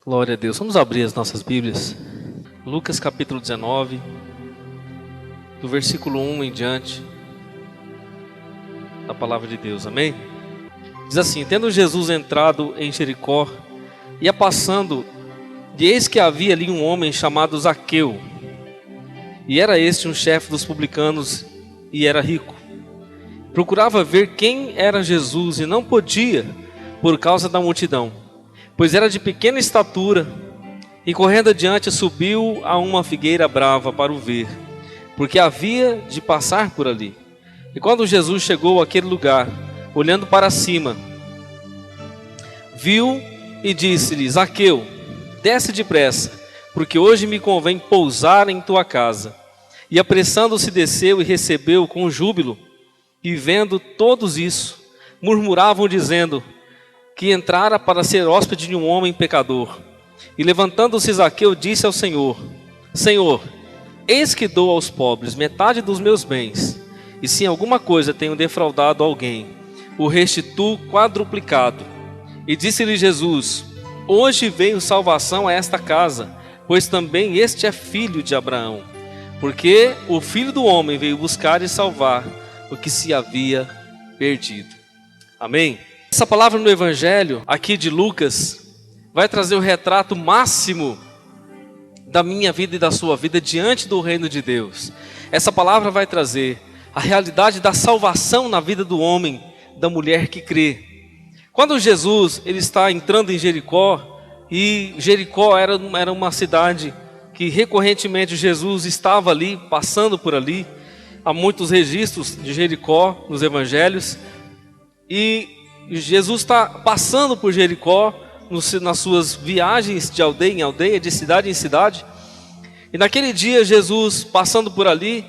Glória a Deus. Vamos abrir as nossas Bíblias. Lucas capítulo 19, do versículo 1 em diante, da palavra de Deus, amém? Diz assim: tendo Jesus entrado em Jericó, ia passando, e eis que havia ali um homem chamado Zaqueu, e era este um chefe dos publicanos, e era rico. Procurava ver quem era Jesus, e não podia, por causa da multidão, pois era de pequena estatura, e correndo adiante subiu a uma figueira brava para o ver, porque havia de passar por ali. E quando Jesus chegou àquele lugar, olhando para cima, viu e disse-lhe: Zaqueu, desce depressa, porque hoje me convém pousar em tua casa. E apressando-se desceu e recebeu com júbilo. E vendo todos isso, murmuravam dizendo que entrara para ser hóspede de um homem pecador. E levantando-se Zaqueu disse ao Senhor: Senhor, eis que dou aos pobres metade dos meus bens, e se em alguma coisa tenho defraudado alguém, o restituo quadruplicado. E disse-lhe Jesus: hoje veio salvação a esta casa, pois também este é filho de Abraão, porque o Filho do Homem veio buscar e salvar o que se havia perdido. Amém? Essa palavra no Evangelho aqui de Lucas vai trazer o retrato máximo da minha vida e da sua vida diante do reino de Deus. Essa palavra vai trazer a realidade da salvação na vida do homem, da mulher que crê. Quando Jesus ele está entrando em Jericó, e Jericó era uma cidade que recorrentemente Jesus estava ali, passando por ali. Há muitos registros de Jericó nos evangelhos, e Jesus está passando por Jericó nas suas viagens de aldeia em aldeia, de cidade em cidade. E naquele dia Jesus passando por ali,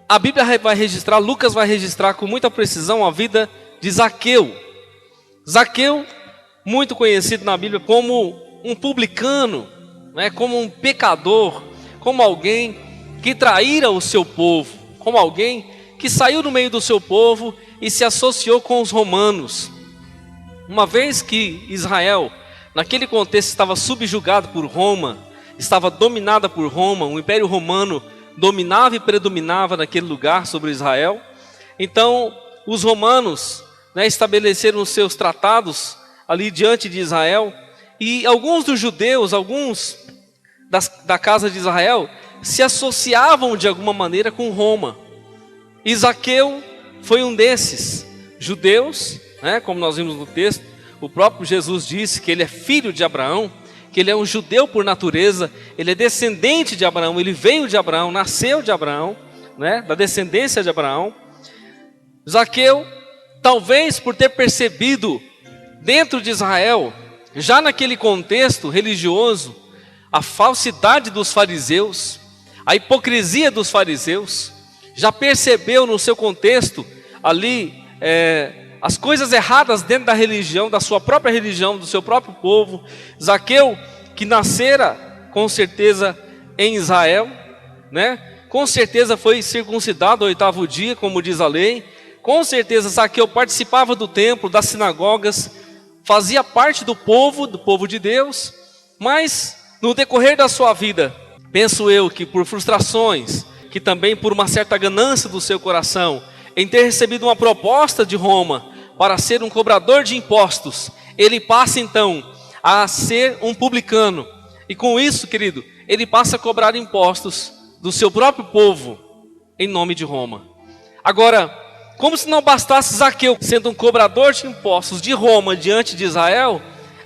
a Bíblia vai registrar, Lucas vai registrar com muita precisão a vida de Zaqueu. Zaqueu, muito conhecido na Bíblia como um publicano, né, como um pecador, como alguém que traíra o seu povo, como alguém que saiu do meio do seu povo e se associou com os romanos. Uma vez que Israel, naquele contexto, estava subjugado por Roma, estava dominada por Roma, o Império Romano dominava e predominava naquele lugar sobre Israel. Então, os romanos, estabeleceram os seus tratados ali diante de Israel, e alguns dos judeus, alguns da casa de Israel, se associavam de alguma maneira com Roma. E Zaqueu foi um desses judeus, como nós vimos no texto. O próprio Jesus disse que ele é filho de Abraão, que ele é um judeu por natureza, ele é descendente de Abraão, ele veio de Abraão, nasceu de Abraão, da descendência de Abraão. Zaqueu, talvez por ter percebido dentro de Israel, já naquele contexto religioso, a falsidade dos fariseus, a hipocrisia dos fariseus, já percebeu no seu contexto ali as coisas erradas dentro da religião, da sua própria religião, do seu próprio povo. Zaqueu, que nascera com certeza em Israel, com certeza foi circuncidado ao 8º dia, como diz a lei. Com certeza Zaqueu participava do templo, das sinagogas, fazia parte do povo de Deus, mas no decorrer da sua vida, penso eu que por frustrações, que também por uma certa ganância do seu coração, em ter recebido uma proposta de Roma para ser um cobrador de impostos, ele passa então a ser um publicano. E com isso, querido, ele passa a cobrar impostos do seu próprio povo, em nome de Roma. Agora, como se não bastasse Zaqueu sendo um cobrador de impostos de Roma diante de Israel,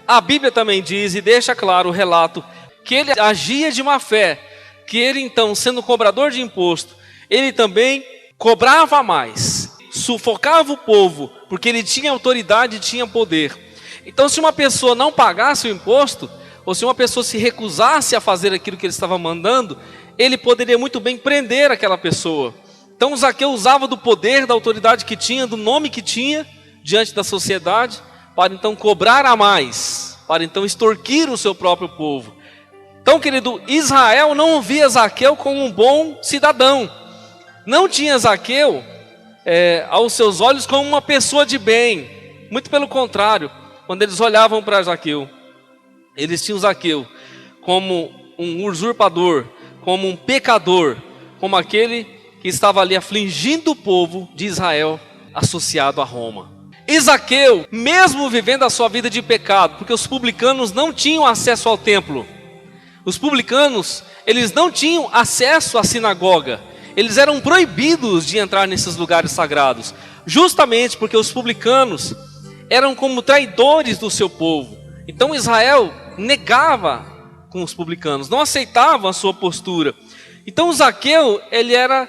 a Bíblia também diz e deixa claro o relato que ele agia de má fé, que ele então, sendo cobrador de imposto, ele também cobrava mais, sufocava o povo, porque ele tinha autoridade e tinha poder. Então, se uma pessoa não pagasse o imposto, ou se uma pessoa se recusasse a fazer aquilo que ele estava mandando, ele poderia muito bem prender aquela pessoa. Então Zaqueu usava do poder, da autoridade que tinha, do nome que tinha diante da sociedade, para então cobrar a mais, para então extorquir o seu próprio povo. Então, querido, Israel não via Zaqueu como um bom cidadão, não tinha Zaqueu aos seus olhos como uma pessoa de bem, muito pelo contrário. Quando eles olhavam para Zaqueu, Eles tinham Zaqueu como um usurpador, como um pecador, como aquele que estava ali afligindo o povo de Israel associado a Roma. E Zaqueu, mesmo vivendo a sua vida de pecado, porque os publicanos não tinham acesso ao templo. Os publicanos, eles não tinham acesso à sinagoga. Eles eram proibidos de entrar nesses lugares sagrados, justamente porque os publicanos eram como traidores do seu povo. Então Israel negava com os publicanos, não aceitava a sua postura. Então Zaqueu, ele era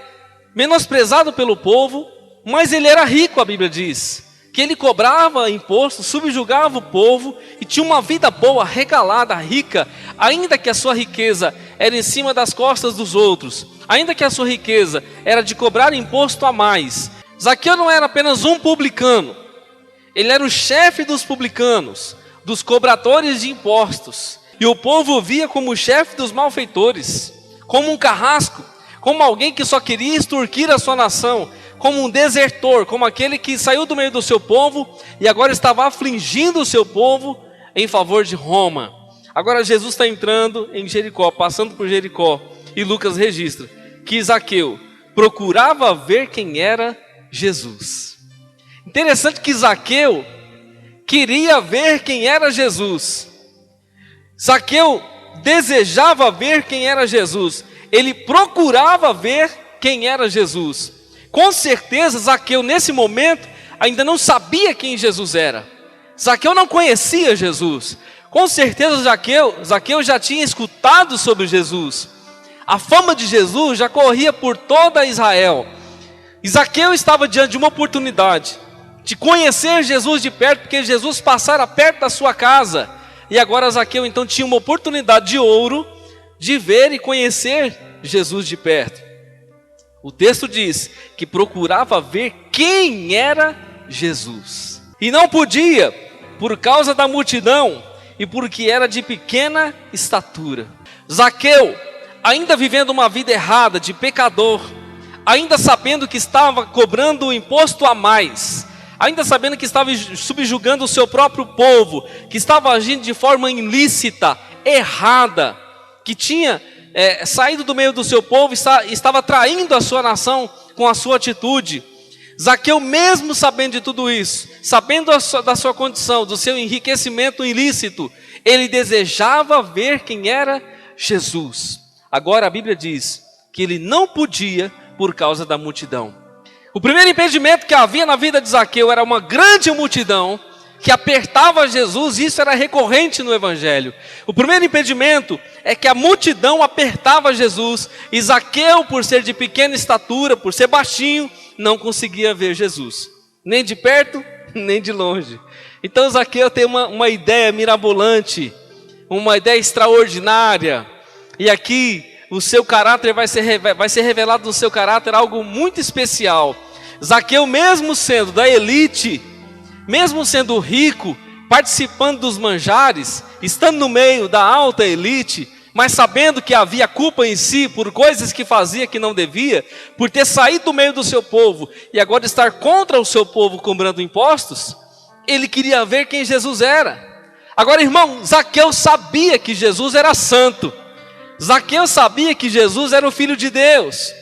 menosprezado pelo povo, mas ele era rico, a Bíblia diz. Que ele cobrava imposto, subjugava o povo e tinha uma vida boa, regalada, rica, ainda que a sua riqueza era em cima das costas dos outros, ainda que a sua riqueza era de cobrar imposto a mais. Zaqueu não era apenas um publicano, ele era o chefe dos publicanos, dos cobradores de impostos, e o povo o via como o chefe dos malfeitores, como um carrasco, como alguém que só queria extorquir a sua nação, como um desertor, como aquele que saiu do meio do seu povo e agora estava afligindo o seu povo em favor de Roma. Agora Jesus está entrando em Jericó, passando por Jericó, e Lucas registra que Zaqueu procurava ver quem era Jesus. Interessante que Zaqueu queria ver quem era Jesus. Zaqueu desejava ver quem era Jesus. Ele procurava ver quem era Jesus. Com certeza Zaqueu nesse momento ainda não sabia quem Jesus era. Zaqueu não conhecia Jesus. Com certeza Zaqueu já tinha escutado sobre Jesus. A fama de Jesus já corria por toda Israel. E Zaqueu estava diante de uma oportunidade de conhecer Jesus de perto, porque Jesus passara perto da sua casa. E agora Zaqueu então tinha uma oportunidade de ouro de ver e conhecer Jesus de perto. O texto diz que procurava ver quem era Jesus. E não podia, por causa da multidão e porque era de pequena estatura. Zaqueu, ainda vivendo uma vida errada de pecador, ainda sabendo que estava cobrando o imposto a mais, ainda sabendo que estava subjugando o seu próprio povo, que estava agindo de forma ilícita, errada, que tinha saído do meio do seu povo, estava traindo a sua nação com a sua atitude. Zaqueu, mesmo sabendo de tudo isso, sabendo da sua condição, do seu enriquecimento ilícito, ele desejava ver quem era Jesus. Agora a Bíblia diz que ele não podia por causa da multidão. O primeiro impedimento que havia na vida de Zaqueu era uma grande multidão que apertava Jesus, e isso era recorrente no Evangelho. O primeiro impedimento é que a multidão apertava Jesus, e Zaqueu, por ser de pequena estatura, por ser baixinho, não conseguia ver Jesus, nem de perto, nem de longe. Então Zaqueu tem uma ideia mirabolante, uma ideia extraordinária, e aqui o seu caráter vai ser revelado no seu caráter algo muito especial. Zaqueu, mesmo sendo da elite, mesmo sendo rico, participando dos manjares, estando no meio da alta elite, mas sabendo que havia culpa em si por coisas que fazia que não devia, por ter saído do meio do seu povo e agora estar contra o seu povo cobrando impostos, ele queria ver quem Jesus era. Agora, irmão, Zaqueu sabia que Jesus era santo. Zaqueu sabia que Jesus era o Filho de Deus.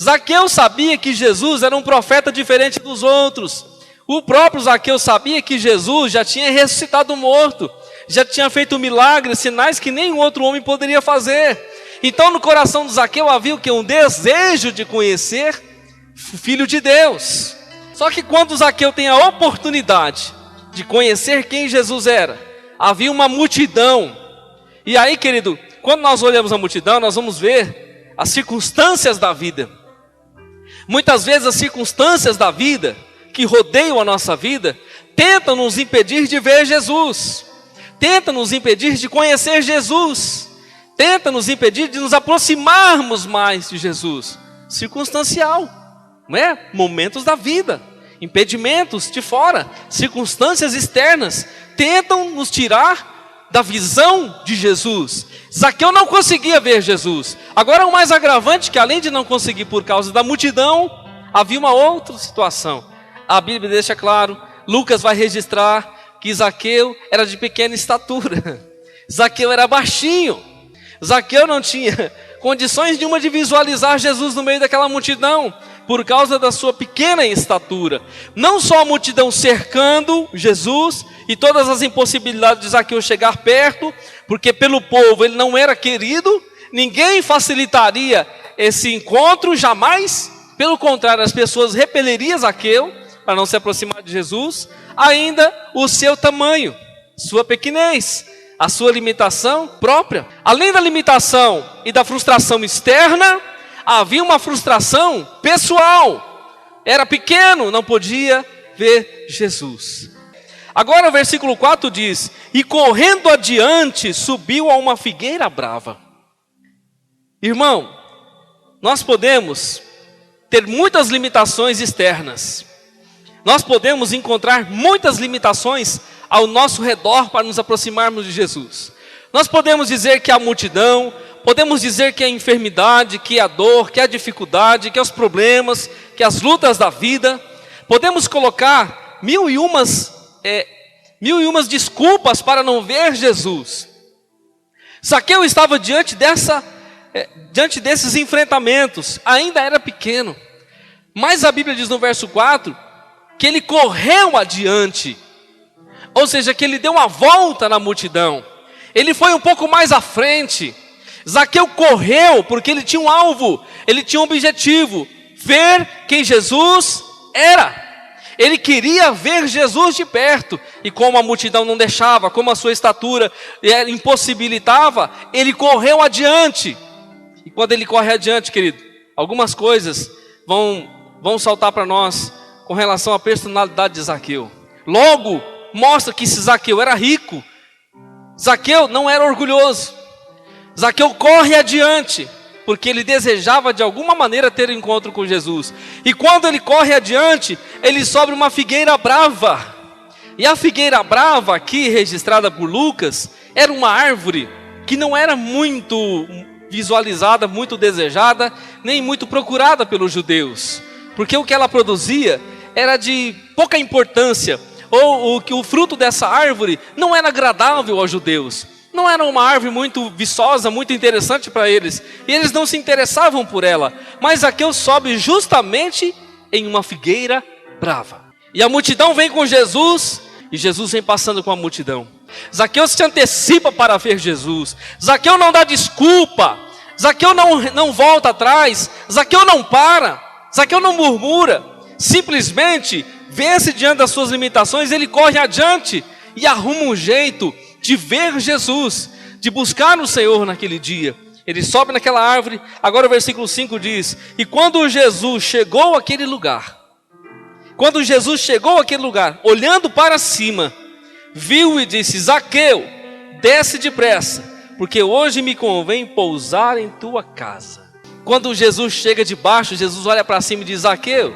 Zaqueu sabia que Jesus era um profeta diferente dos outros. O próprio Zaqueu sabia que Jesus já tinha ressuscitado o morto, já tinha feito milagres, sinais que nenhum outro homem poderia fazer. Então no coração de Zaqueu havia o que? Um desejo de conhecer o Filho de Deus. Só que quando Zaqueu tem a oportunidade de conhecer quem Jesus era, havia uma multidão. E aí, querido, quando nós olhamos a multidão, nós vamos ver as circunstâncias da vida. Muitas vezes as circunstâncias da vida que rodeiam a nossa vida, tentam nos impedir de ver Jesus, tentam nos impedir de conhecer Jesus, tentam nos impedir de nos aproximarmos mais de Jesus. Circunstancial, não é? Momentos da vida, impedimentos de fora, circunstâncias externas, tentam nos tirar da visão de Jesus. Zaqueu não conseguia ver Jesus. Agora o mais agravante, que além de não conseguir por causa da multidão, havia uma outra situação. A Bíblia deixa claro, Lucas vai registrar que Zaqueu era de pequena estatura. Zaqueu era baixinho. Zaqueu não tinha condições nenhuma de visualizar Jesus no meio daquela multidão, por causa da sua pequena estatura. Não só a multidão cercando Jesus e todas as impossibilidades de Zaqueu chegar perto, porque pelo povo ele não era querido, ninguém facilitaria esse encontro jamais. Pelo contrário, as pessoas repeleriam Zaqueu para não se aproximar de Jesus. Ainda o seu tamanho, sua pequenez, a sua limitação própria. Além da limitação e da frustração externa, havia uma frustração pessoal. Era pequeno, não podia ver Jesus. Agora o versículo 4 diz: e correndo adiante, subiu a uma figueira brava. Irmão, nós podemos ter muitas limitações externas. Nós podemos encontrar muitas limitações ao nosso redor para nos aproximarmos de Jesus. Nós podemos dizer que a multidão, podemos dizer que a enfermidade, que a dor, que a dificuldade, que os problemas, que as lutas da vida. Podemos colocar mil e umas desculpas para não ver Jesus. Zaqueu estava diante desses enfrentamentos, ainda era pequeno. Mas a Bíblia diz no verso 4, que ele correu adiante. Ou seja, que ele deu uma volta na multidão. Ele foi um pouco mais à frente. Zaqueu correu porque ele tinha um alvo, ele tinha um objetivo: ver quem Jesus era. Ele queria ver Jesus de perto. E como a multidão não deixava, como a sua estatura impossibilitava, ele correu adiante. E quando ele corre adiante, querido, algumas coisas vão saltar para nós com relação à personalidade de Zaqueu. Logo, mostra que se Zaqueu era rico, Zaqueu não era orgulhoso. Zaqueu corre adiante, porque ele desejava de alguma maneira ter um encontro com Jesus. E quando ele corre adiante, ele sobe uma figueira brava. E a figueira brava, aqui registrada por Lucas, era uma árvore que não era muito visualizada, muito desejada, nem muito procurada pelos judeus. Porque o que ela produzia era de pouca importância, ou que o fruto dessa árvore não era agradável aos judeus. Não era uma árvore muito viçosa, muito interessante para eles, e eles não se interessavam por ela. Mas Zaqueu sobe justamente em uma figueira brava. E a multidão vem com Jesus, e Jesus vem passando com a multidão. Zaqueu se antecipa para ver Jesus. Zaqueu não dá desculpa. Zaqueu não volta atrás. Zaqueu não para. Zaqueu não murmura. Simplesmente vence diante das suas limitações. Ele corre adiante e arruma um jeito de ver Jesus, de buscar o Senhor naquele dia. Ele sobe naquela árvore. Agora o versículo 5 diz: e quando Jesus chegou àquele lugar, olhando para cima, viu e disse: Zaqueu, desce depressa, porque hoje me convém pousar em tua casa. Quando Jesus chega de baixo, Jesus olha para cima e diz: Zaqueu.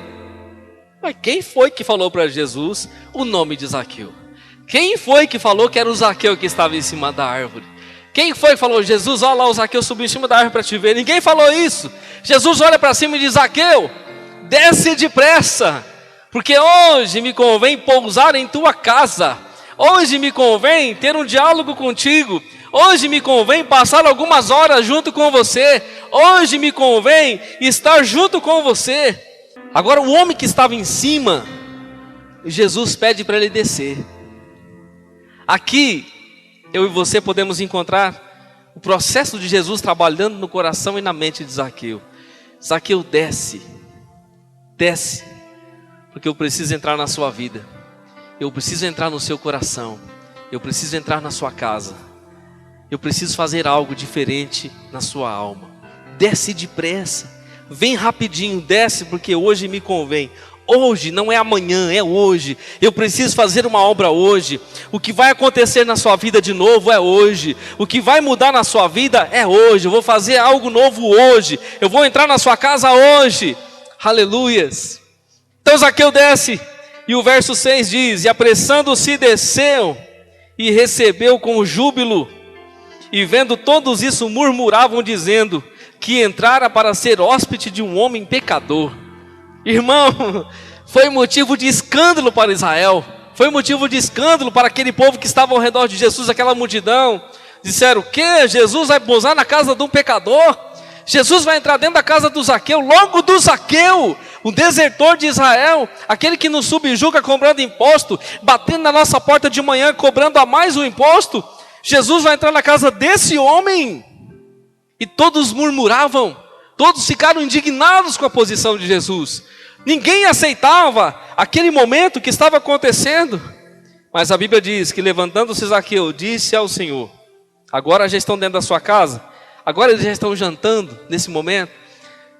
Mas quem foi que falou para Jesus o nome de Zaqueu? Quem foi que falou que era o Zaqueu que estava em cima da árvore? Quem foi que falou: Jesus, olha lá, o Zaqueu subiu em cima da árvore para te ver? Ninguém falou isso. Jesus olha para cima e diz: Zaqueu, desce depressa, porque hoje me convém pousar em tua casa. Hoje me convém ter um diálogo contigo. Hoje me convém passar algumas horas junto com você. Hoje me convém estar junto com você. Agora o homem que estava em cima, Jesus pede para ele descer. Aqui, eu e você podemos encontrar o processo de Jesus trabalhando no coração e na mente de Zaqueu. Zaqueu, desce, porque eu preciso entrar na sua vida. Eu preciso entrar no seu coração. Eu preciso entrar na sua casa. Eu preciso fazer algo diferente na sua alma. Desce depressa, vem rapidinho, desce, porque hoje me convém. Hoje, não é amanhã, é hoje. Eu preciso fazer uma obra hoje. O que vai acontecer na sua vida de novo é hoje. O que vai mudar na sua vida é hoje. Eu vou fazer algo novo hoje. Eu vou entrar na sua casa hoje. Aleluias. Então Zaqueu desce, e o verso 6 diz: e apressando-se desceu, e recebeu com júbilo. E vendo todos isso, murmuravam, dizendo que entrara para ser hóspede de um homem pecador. Irmão, foi motivo de escândalo para Israel. Foi motivo de escândalo para aquele povo que estava ao redor de Jesus, aquela multidão. disseram: o quê? Jesus vai pousar na casa de um pecador? Jesus vai entrar dentro da casa do Zaqueu, logo do Zaqueu, o desertor de Israel, aquele que nos subjuga cobrando imposto, batendo na nossa porta de manhã, cobrando a mais o imposto. Jesus vai entrar na casa desse homem. E todos murmuravam, todos ficaram indignados com a posição de Jesus. Ninguém aceitava aquele momento que estava acontecendo. Mas a Bíblia diz que, levantando-se Zaqueu, disse ao Senhor: agora já estão dentro da sua casa, agora eles já estão jantando nesse momento.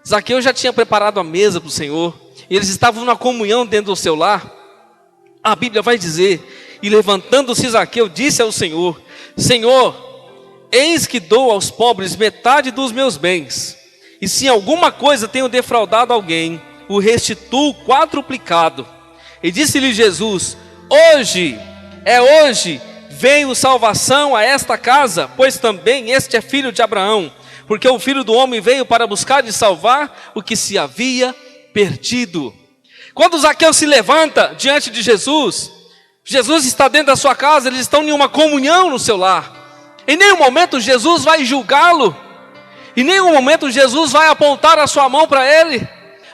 Zaqueu já tinha preparado a mesa para o Senhor, e eles estavam na comunhão dentro do seu lar. A Bíblia vai dizer: e levantando-se Zaqueu, disse ao Senhor: Senhor, eis que dou aos pobres metade dos meus bens, e se em alguma coisa tenho defraudado alguém, o restituo quadruplicado. E disse-lhe Jesus: hoje veio salvação a esta casa, pois também este é filho de Abraão, porque o Filho do Homem veio para buscar e salvar o que se havia perdido. Quando Zaqueu se levanta diante de Jesus, Jesus está dentro da sua casa, eles estão em uma comunhão no seu lar. Em nenhum momento Jesus vai julgá-lo, em nenhum momento Jesus vai apontar a sua mão para ele,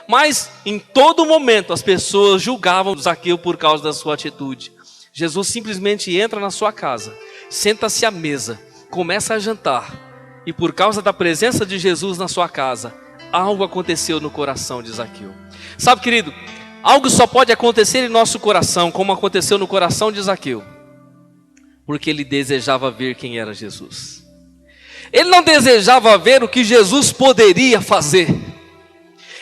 mas em todo momento as pessoas julgavam Zaqueu por causa da sua atitude. Jesus simplesmente entra na sua casa, senta-se à mesa, começa a jantar, e por causa da presença de Jesus na sua casa, algo aconteceu no coração de Zaqueu. Sabe, querido, algo só pode acontecer em nosso coração, como aconteceu no coração de Zaqueu, porque ele desejava ver quem era Jesus. Ele não desejava ver o que Jesus poderia fazer,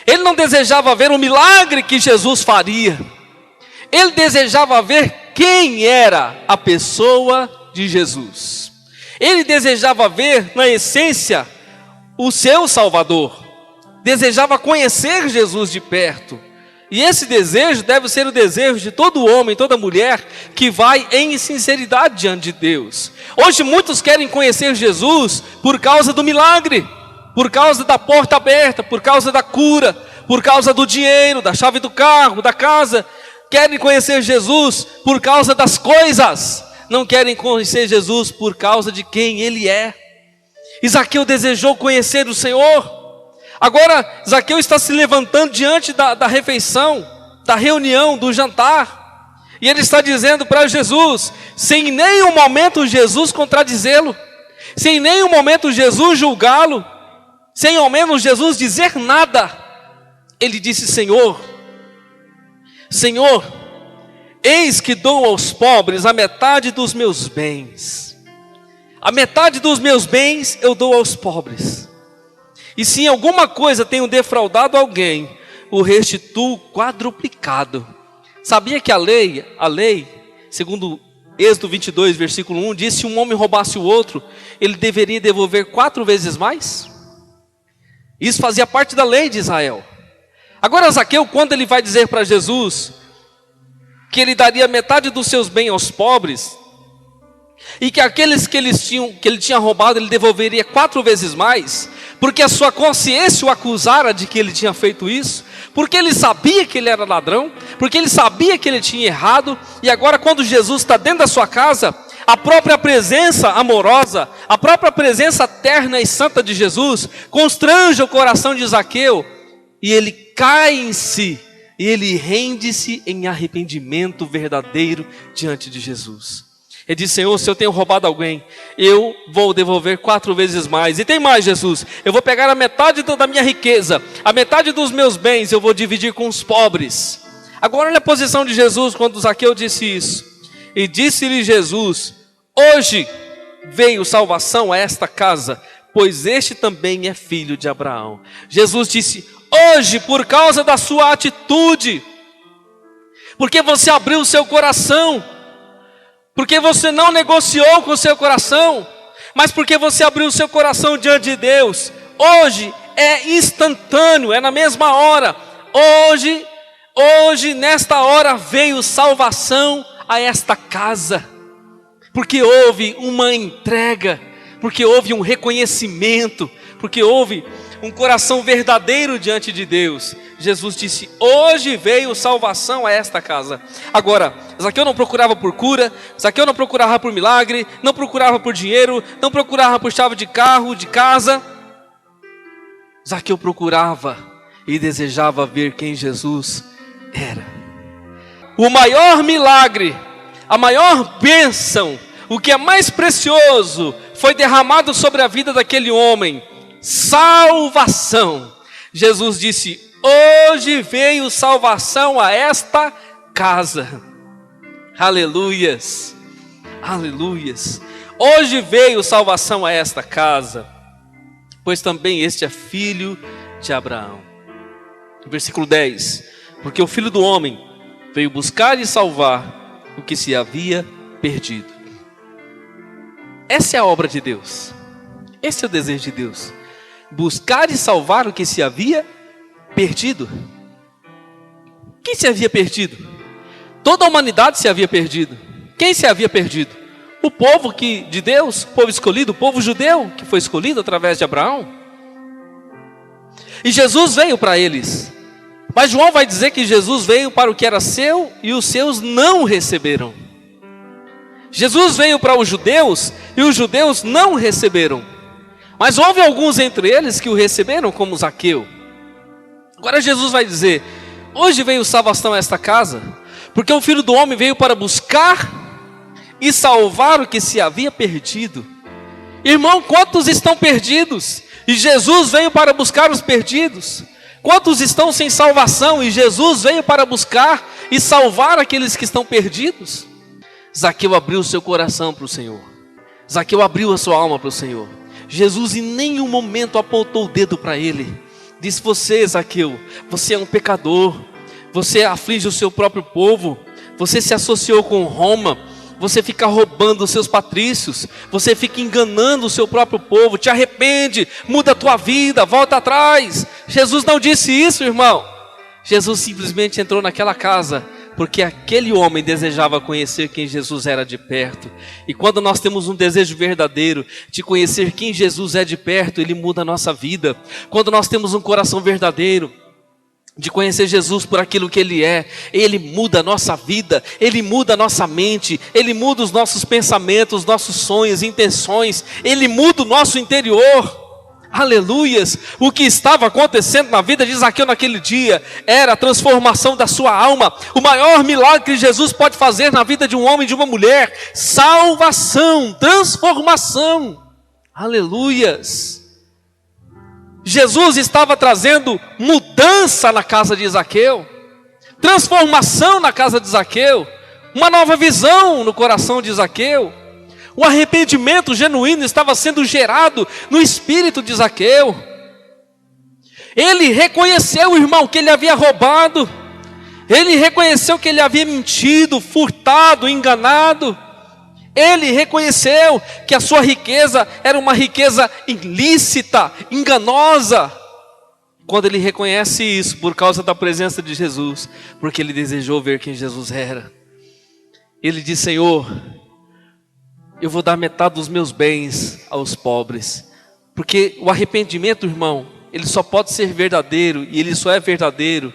ele não desejava ver o milagre que Jesus faria, ele desejava ver quem era a pessoa de Jesus. Ele desejava ver, na essência, o seu Salvador. Desejava conhecer Jesus de perto. E esse desejo deve ser o desejo de todo homem, toda mulher que vai em sinceridade diante de Deus. Hoje muitos querem conhecer Jesus por causa do milagre, por causa da porta aberta, por causa da cura, por causa do dinheiro, da chave do carro, da casa. Querem conhecer Jesus por causa das coisas, não querem conhecer Jesus por causa de quem Ele é. E Zaqueu desejou conhecer o Senhor. Agora Zaqueu está se levantando diante da refeição, da reunião, do jantar, e ele está dizendo para Jesus, sem em nenhum momento Jesus contradizê-lo, sem em nenhum momento Jesus julgá-lo, sem ao menos Jesus dizer nada. Ele disse: Senhor, eis que dou aos pobres a metade dos meus bens. A metade dos meus bens eu dou aos pobres. E se em alguma coisa tenho defraudado alguém, o restituo quadruplicado. Sabia que a lei, segundo Êxodo 22, versículo 1, diz: se um homem roubasse o outro, ele deveria devolver 4 vezes mais? Isso fazia parte da lei de Israel. Agora Zaqueu, quando ele vai dizer para Jesus que ele daria metade dos seus bens aos pobres, e que aqueles que ele tinha roubado, ele devolveria 4 vezes mais, porque a sua consciência o acusara de que ele tinha feito isso, porque ele sabia que ele era ladrão, porque ele sabia que ele tinha errado. E agora, quando Jesus está dentro da sua casa, a própria presença amorosa, a própria presença terna e santa de Jesus constrange o coração de Zaqueu, e ele cai em si, e ele rende-se em arrependimento verdadeiro diante de Jesus. Ele diz: Senhor, se eu tenho roubado alguém, eu vou devolver 4 vezes mais. E tem mais, Jesus, eu vou pegar a metade da minha riqueza, a metade dos meus bens, eu vou dividir com os pobres. Agora olha a posição de Jesus quando Zaqueu disse isso. E disse-lhe Jesus: hoje veio salvação a esta casa, pois este também é filho de Abraão. Jesus disse: hoje, por causa da sua atitude, porque você abriu o seu coração, porque você não negociou com o seu coração, mas porque você abriu o seu coração diante de Deus, hoje é instantâneo, é na mesma hora. Hoje nesta hora veio salvação a esta casa, porque houve uma entrega, porque houve um reconhecimento, porque houve um coração verdadeiro diante de Deus. Jesus disse: hoje veio salvação a esta casa. Agora, Zaqueu não procurava por cura, Zaqueu não procurava por milagre, não procurava por dinheiro, não procurava por chave de carro, de casa. Zaqueu procurava e desejava ver quem Jesus era. O maior milagre, a maior bênção, o que é mais precioso, foi derramado sobre a vida daquele homem: salvação. Jesus disse: hoje veio salvação a esta casa. Aleluias, aleluias. Hoje veio salvação a esta casa, pois também este é filho de Abraão. Versículo 10: porque o Filho do Homem veio buscar e salvar o que se havia perdido. Essa é a obra de Deus, esse é o desejo de Deus: buscar e salvar o que se havia perdido. Quem se havia perdido? Toda a humanidade se havia perdido. Quem se havia perdido? O povo de Deus, o povo escolhido, o povo judeu, que foi escolhido através de Abraão. E Jesus veio para eles. Mas João vai dizer que Jesus veio para o que era seu e os seus não receberam. Jesus veio para os judeus e os judeus não receberam. Mas houve alguns entre eles que o receberam, como Zaqueu. Agora Jesus vai dizer: hoje veio salvação a esta casa, porque o Filho do Homem veio para buscar e salvar o que se havia perdido. Irmão, quantos estão perdidos? E Jesus veio para buscar os perdidos. Quantos estão sem salvação? E Jesus veio para buscar e salvar aqueles que estão perdidos. Zaqueu abriu o seu coração para o Senhor. Zaqueu abriu a sua alma para o Senhor. Jesus em nenhum momento apontou o dedo para ele. Disse: você, Zaqueu, você é um pecador. Você aflige o seu próprio povo. Você se associou com Roma. Você fica roubando os seus patrícios. Você fica enganando o seu próprio povo. Te arrepende, muda a tua vida, volta atrás. Jesus não disse isso, irmão. Jesus simplesmente entrou naquela casa porque aquele homem desejava conhecer quem Jesus era de perto. E quando nós temos um desejo verdadeiro de conhecer quem Jesus é de perto, Ele muda a nossa vida. Quando nós temos um coração verdadeiro de conhecer Jesus por aquilo que Ele é, Ele muda a nossa vida, Ele muda a nossa mente, Ele muda os nossos pensamentos, nossos sonhos, intenções, Ele muda o nosso interior. Aleluias. O que estava acontecendo na vida de Zaqueu naquele dia era a transformação da sua alma. O maior milagre que Jesus pode fazer na vida de um homem e de uma mulher: salvação, transformação. Aleluias. Jesus estava trazendo mudança na casa de Zaqueu, transformação na casa de Zaqueu, uma nova visão no coração de Zaqueu. O arrependimento genuíno estava sendo gerado no espírito de Zaqueu. Ele reconheceu, irmão, que ele havia roubado. Ele reconheceu que ele havia mentido, furtado, enganado. Ele reconheceu que a sua riqueza era uma riqueza ilícita, enganosa. Quando ele reconhece isso por causa da presença de Jesus, porque ele desejou ver quem Jesus era, ele diz: Senhor, eu vou dar metade dos meus bens aos pobres. Porque o arrependimento, irmão, ele só pode ser verdadeiro, e ele só é verdadeiro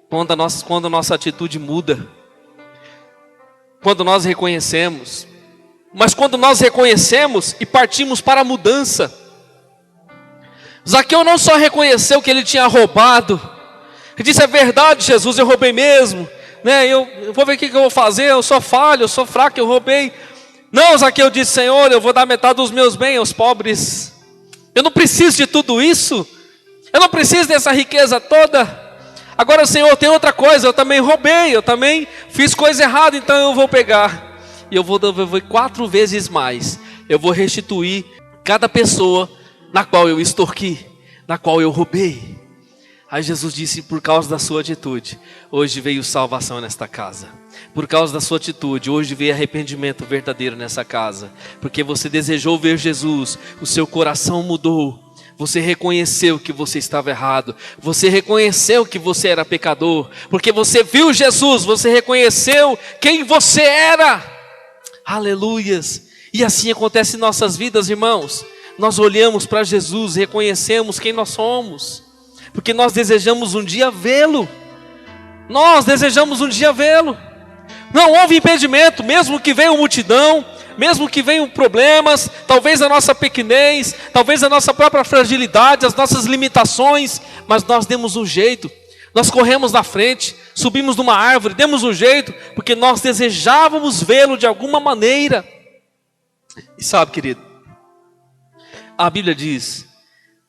quando a nossa atitude muda, quando nós reconhecemos. Mas quando nós reconhecemos e partimos para a mudança. Zaqueu não só reconheceu que ele tinha roubado, ele disse: é verdade, Jesus, eu roubei mesmo, né? Eu vou ver o que eu vou fazer, eu sou falho, eu sou fraco, eu roubei. Não, Zaqueu disse: Senhor, eu vou dar metade dos meus bens aos pobres. Eu não preciso de tudo isso. Eu não preciso dessa riqueza toda. Agora, Senhor, tem outra coisa. Eu também roubei, eu também fiz coisa errada, então eu vou pegar. E eu vou devolver 4 vezes mais. Eu vou restituir cada pessoa na qual eu extorqui, na qual eu roubei. Aí Jesus disse: por causa da sua atitude, hoje veio salvação nesta casa. Por causa da sua atitude, hoje veio arrependimento verdadeiro nessa casa. Porque você desejou ver Jesus, o seu coração mudou. Você reconheceu que você estava errado. Você reconheceu que você era pecador. Porque você viu Jesus, você reconheceu quem você era. Aleluias. E assim acontece em nossas vidas, irmãos. nós olhamos para Jesus e reconhecemos quem nós somos, porque nós desejamos um dia vê-lo. Nós desejamos um dia vê-lo. Não houve impedimento, mesmo que venha multidão, mesmo que venham problemas, talvez a nossa pequenez, talvez a nossa própria fragilidade, as nossas limitações, mas nós demos um jeito. Nós corremos na frente, subimos numa árvore, demos um jeito, porque nós desejávamos vê-lo de alguma maneira. E sabe, querido, a Bíblia diz,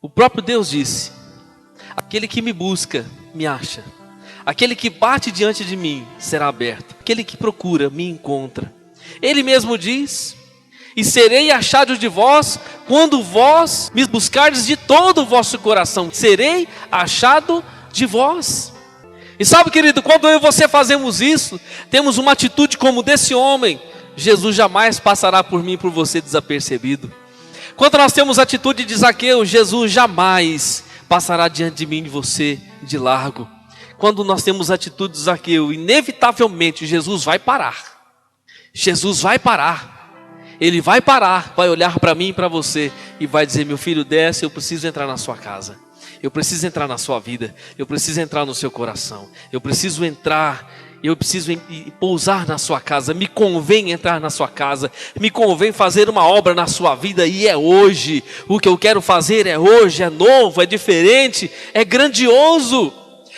o próprio Deus disse: aquele que me busca, me acha. Aquele que bate diante de mim será aberto. Aquele que procura, me encontra. Ele mesmo diz: e serei achado de vós, quando vós me buscardes de todo o vosso coração. Serei achado de vós. E sabe, querido, quando eu e você fazemos isso, temos uma atitude como desse homem, Jesus jamais passará por mim e por você desapercebido. Quando nós temos a atitude de Zaqueu, Jesus jamais passará diante de mim e de você de largo. Quando nós temos a atitude de Zaqueu, inevitavelmente Jesus vai parar. Jesus vai parar. Ele vai parar, vai olhar para mim e para você e vai dizer: meu filho, desce, eu preciso entrar na sua casa. Eu preciso entrar na sua vida. Eu preciso entrar no seu coração. Eu preciso entrar, eu preciso pousar na sua casa. Me convém entrar na sua casa. Me convém fazer uma obra na sua vida, e é hoje. O que eu quero fazer é hoje, é novo, é diferente, é grandioso.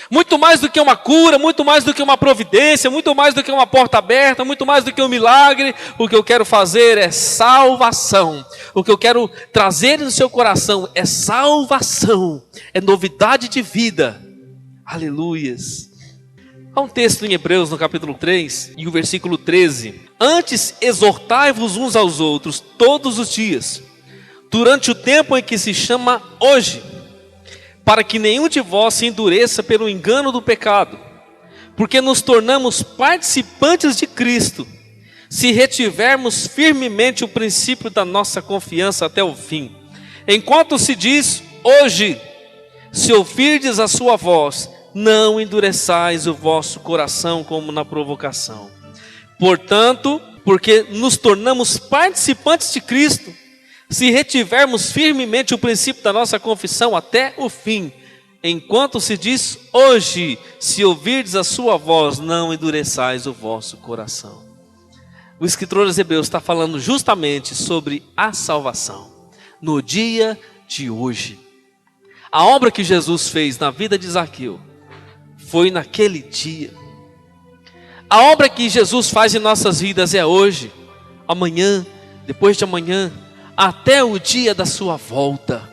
Muito mais do que uma cura, muito mais do que uma providência, muito mais do que uma porta aberta, muito mais do que um milagre. O que eu quero fazer é salvação. O que eu quero trazer no seu coração é salvação, é novidade de vida. Aleluias. Há um texto em Hebreus no capítulo 3 e o versículo 13. Antes exortai-vos uns aos outros todos os dias, durante o tempo em que se chama hoje, para que nenhum de vós se endureça pelo engano do pecado, porque nos tornamos participantes de Cristo, se retivermos firmemente o princípio da nossa confiança até o fim. Enquanto se diz hoje, se ouvirdes a sua voz, não endureçais o vosso coração como na provocação. Portanto, porque nos tornamos participantes de Cristo, se retivermos firmemente o princípio da nossa confissão até o fim. Enquanto se diz hoje, se ouvirdes a sua voz, não endureçais o vosso coração. O escritor aos Hebreus está falando justamente sobre a salvação, no dia de hoje. A obra que Jesus fez na vida de Zaqueu foi naquele dia. A obra que Jesus faz em nossas vidas é hoje, amanhã, depois de amanhã, até o dia da sua volta.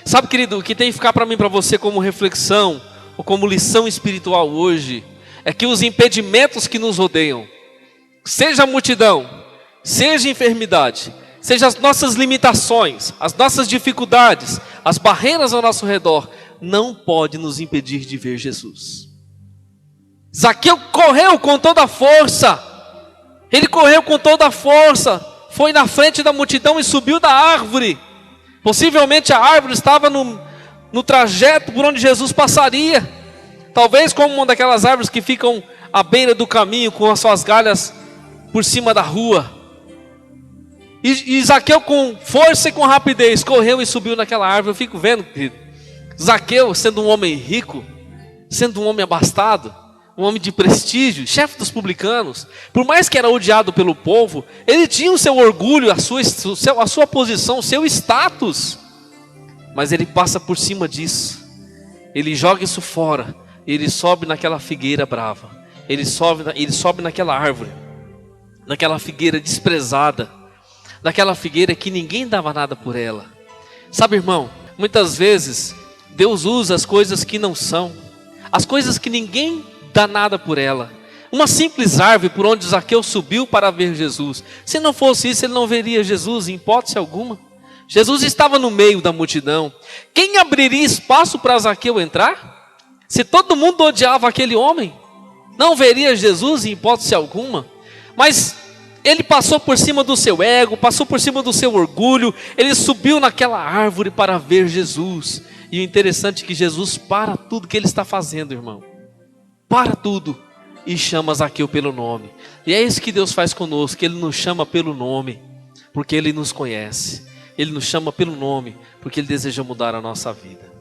Sabe, querido, o que tem que ficar para mim, para você como reflexão, ou como lição espiritual hoje, é que os impedimentos que nos rodeiam, seja a multidão, seja a enfermidade, seja as nossas limitações, as nossas dificuldades, as barreiras ao nosso redor, não pode nos impedir de ver Jesus. Zaqueu correu com toda a força. Ele correu com toda a força, foi na frente da multidão e subiu da árvore. Possivelmente a árvore estava no trajeto por onde Jesus passaria. Talvez como uma daquelas árvores que ficam à beira do caminho, com as suas galhas por cima da rua. E Zaqueu, com força e com rapidez, correu e subiu naquela árvore. Eu fico vendo, querido, Zaqueu sendo um homem rico, sendo um homem abastado, um homem de prestígio, chefe dos publicanos, por mais que era odiado pelo povo, ele tinha o seu orgulho, a sua posição, o seu status, mas ele passa por cima disso, ele joga isso fora, ele sobe naquela figueira brava, ele sobe naquela árvore, naquela figueira desprezada, naquela figueira que ninguém dava nada por ela. Sabe, irmão, muitas vezes Deus usa as coisas que não são, as coisas que ninguém dá nada por ela. Uma simples árvore por onde Zaqueu subiu para ver Jesus. Se não fosse isso, ele não veria Jesus em hipótese alguma. Jesus estava no meio da multidão. Quem abriria espaço para Zaqueu entrar? Se todo mundo odiava aquele homem, não veria Jesus em hipótese alguma. Mas ele passou por cima do seu ego, passou por cima do seu orgulho, ele subiu naquela árvore para ver Jesus. E o interessante é que Jesus para tudo que ele está fazendo, irmão. Para tudo e chama Zaqueu pelo nome. E é isso que Deus faz conosco, que Ele nos chama pelo nome, porque Ele nos conhece, Ele nos chama pelo nome, porque Ele deseja mudar a nossa vida.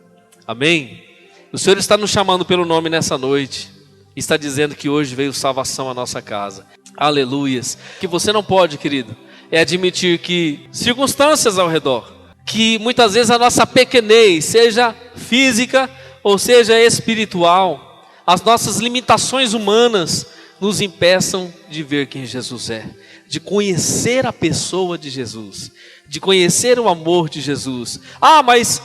Amém? O Senhor está nos chamando pelo nome nessa noite. Está dizendo que hoje veio salvação à nossa casa. Aleluias. Que você não pode, querido, é admitir que circunstâncias ao redor, que muitas vezes a nossa pequenez, seja física ou seja espiritual, as nossas limitações humanas nos impeçam de ver quem Jesus é, de conhecer a pessoa de Jesus, de conhecer o amor de Jesus. Ah, mas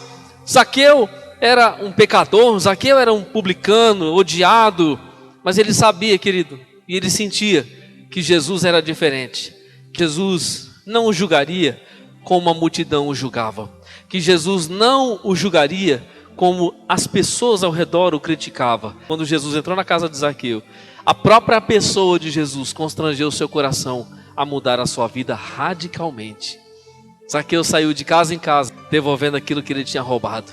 Zaqueu era um pecador, Zaqueu era um publicano, odiado, mas ele sabia, querido, e ele sentia que Jesus era diferente. Jesus não o julgaria como a multidão o julgava, que Jesus não o julgaria como as pessoas ao redor o criticavam. Quando Jesus entrou na casa de Zaqueu, a própria pessoa de Jesus constrangeu o seu coração a mudar a sua vida radicalmente. Zaqueu saiu de casa em casa, devolvendo aquilo que ele tinha roubado.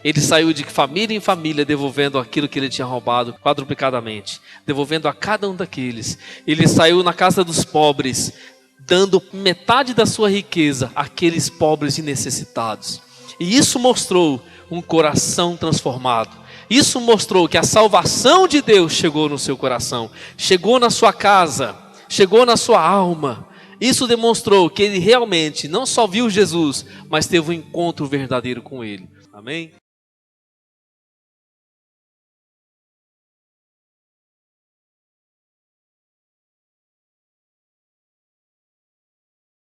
Ele saiu de família em família, devolvendo aquilo que ele tinha roubado quadruplicadamente, devolvendo a cada um daqueles. Ele saiu na casa dos pobres, dando metade da sua riqueza àqueles pobres e necessitados. E isso mostrou um coração transformado. Isso mostrou que a salvação de Deus chegou no seu coração, chegou na sua casa, chegou na sua alma. Isso demonstrou que ele realmente não só viu Jesus, mas teve um encontro verdadeiro com Ele. Amém?